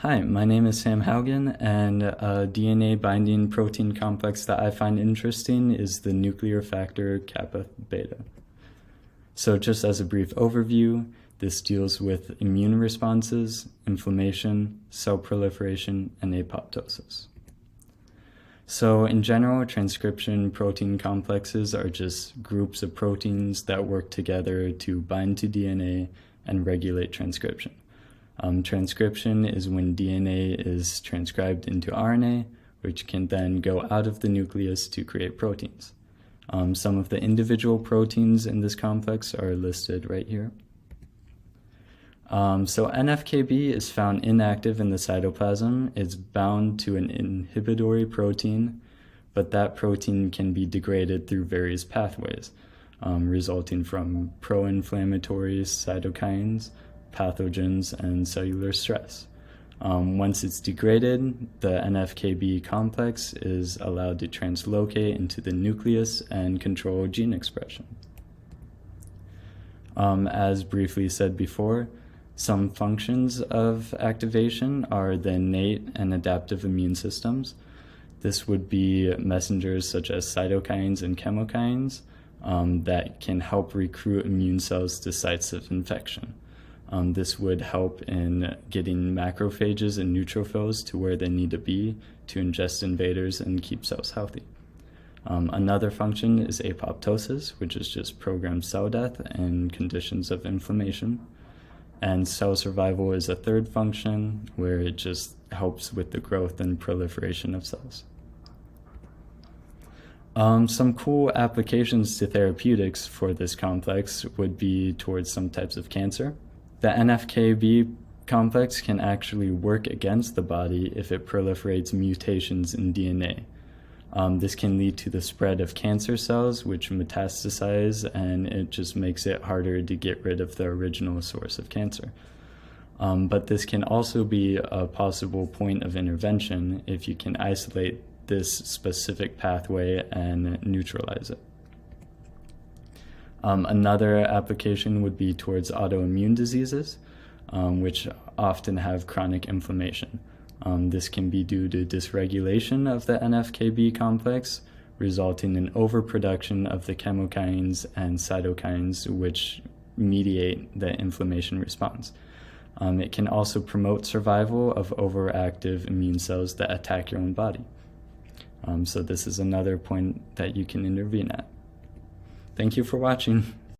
Hi, my name is Sam Haugen, and a DNA binding protein complex that I find interesting is the nuclear factor kappa beta. So just as a brief overview, this deals with immune responses, inflammation, cell proliferation, and apoptosis. So in general, transcription protein complexes are just groups of proteins that work together to bind to DNA and regulate transcription. Transcription is when DNA is transcribed into RNA, which can then go out of the nucleus to create proteins. Some of the individual proteins in this complex are listed right here. So NFKB is found inactive in the cytoplasm. It's bound to an inhibitory protein, but that protein can be degraded through various pathways, resulting from pro-inflammatory cytokines, pathogens, and cellular stress. Once it's degraded, the NFKB complex is allowed to translocate into the nucleus and control gene expression. As briefly said before, some functions of activation are the innate and adaptive immune systems. This would be messengers such as cytokines and chemokines that can help recruit immune cells to sites of infection. This would help in getting macrophages and neutrophils to where they need to be to ingest invaders and keep cells healthy. Another function is apoptosis, which is just programmed cell death and conditions of inflammation. And cell survival is a third function where it just helps with the growth and proliferation of cells. Some cool applications to therapeutics for this complex would be towards some types of cancer. The NFKB complex can actually work against the body if it proliferates mutations in DNA. This can lead to the spread of cancer cells, which metastasize, and it just makes it harder to get rid of the original source of cancer. But this can also be a possible point of intervention if you can isolate this specific pathway and neutralize it. Another application would be towards autoimmune diseases, which often have chronic inflammation. This can be due to dysregulation of the NFKB complex, resulting in overproduction of the chemokines and cytokines which mediate the inflammation response. It can also promote survival of overactive immune cells that attack your own body. So this is another point that you can intervene at. Thank you for watching.